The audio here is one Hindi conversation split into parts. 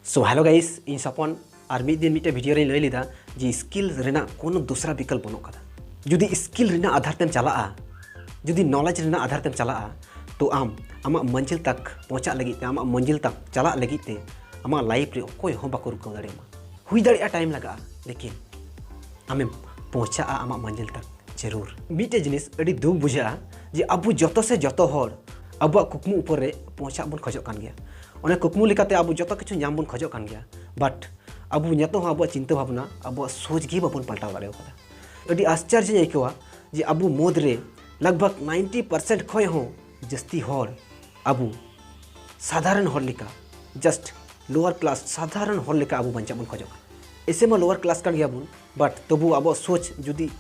सो हेलो गाइस इन सपन और मिड दिन मिट्टे वीडियो रे लई लेदा जे स्किल रेना कोनो दूसरा विकल्प बनो कदा जुदी स्किल रेना आधार तेम चला जुदी नॉलेज रेना आधार तेम चला तो आमा मंजिल तक पहुंचा लगी ते आमा मंजिल तक चला लगी ते आमा लाइफ रे कोई हो बाको रुको दाड़ेमा हुई दाड़े टाइम लगा लेकिन आमे पहुंचा आमा मंजिल तक जरूर मिट्टे जिनिस अडी दुख बुझा जे अबु जतो से जतो होर अब कुकमु ऊपर रे पहुंचा बन खजो कान गया उन्हें कुकमु लेकाते अब जतो किछु नाम बन खजो कान गया बट अब नितो अब चिंता भावना अब सोच गे बाबन पलटाव दाड़े कदा अडी आश्चर्य आइकवा जे अब मोद रे लगभग 90% खय हो जस्ती होर अब साधारण होर लेका जस्ट लोअर क्लास साधारण होर लेका अब बंचा बन खजो ऐसे में लोअर क्लास कान गया बन बट तबु अब सोच जुदी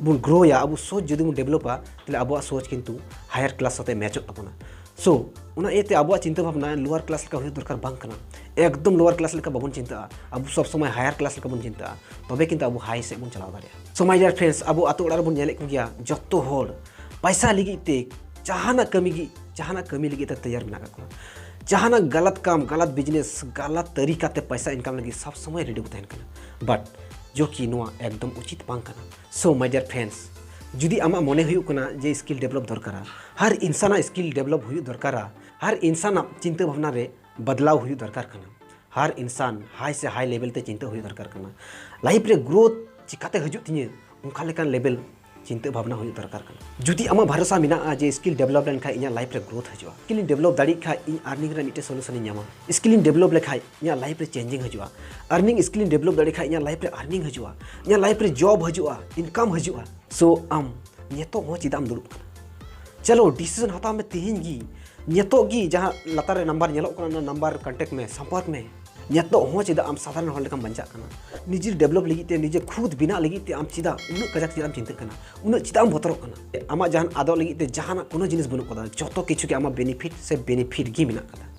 बुन ग्रो या अब सोच जुदी बुन डेवलपा तले अब सोच किंतु हायर क्लास साथे मैच तबना सो उना एते अब चिंता भावना लोअर क्लास लेका हुई दरकार बांग कना एकदम लोअर क्लास लेका बाबन चिंता अब सब समय हायर क्लास लेका बन चिंता तबे किंतु अब हाई से बन चलाव दाड़े सो माय डियर फ्रेंड्स अब आतो ओड़ा बन नेले गया जत्तो होड़ पैसा लगी ते जहाना कमी लगी तैयार मेना का जहाना गलत काम गलत बिजनेस गलत तरीका ते पैसा इनकम लगी सब समय रेडी को तहन कना बट जो कि नोआ एकदम उचित बांग कना सो माय डियर फ्रेंड्स जुदी आमा मने हुई कना जे स्किल डेवलप दरकारा हर इंसान स्किल डेवलप हुई दरकारा हर इंसान चिंता भावना रे बदलाव हुई दरकार कना हर इंसान हाई से हाई लेवल ते चिंता हुई दरकार कना लाइफ रे ग्रोथ चिकाते हजू तिnye उनका लेकान लेवल चिंता भावना हुई दरकार कना जुदी आमा भरोसा मिना जे स्किल डेवलप लेन खा इना लाइफ रे ग्रोथ हजुआ स्किल डेवलप दाड़ी खा इन अर्निंग रे मिटे सोल्यूशन न्यामा स्किल डेवलप लेखा इना लाइफ रे चेंजिंग हजुआ अर्निंग स्किल डेवलप दाड़ी खा इना लाइफ रे अर्निंग हजुआ इना लाइफ रे जॉब हजुआ इनकम हजुआ सो नितो हो चिदाम दुरुब कना चलो डिसीजन हता में तिहिन गी नितो गी जहां लतार नंबर नेलो कना नंबर कांटेक्ट में संपर्क में नितो हो चिदा साधारण होल लेकम बंचा कना निजे डेवलप लगी ते निजे खुद बिना लगी ते चिदा उन कजाक चिदाम चिंता कना उन चिदाम भतरो कना आमा जहां आदो लगी ते जहां कोनो जिनिस बनु कदा जतो किछु के आमा बेनिफिट से बेनिफिट गी मिना कदा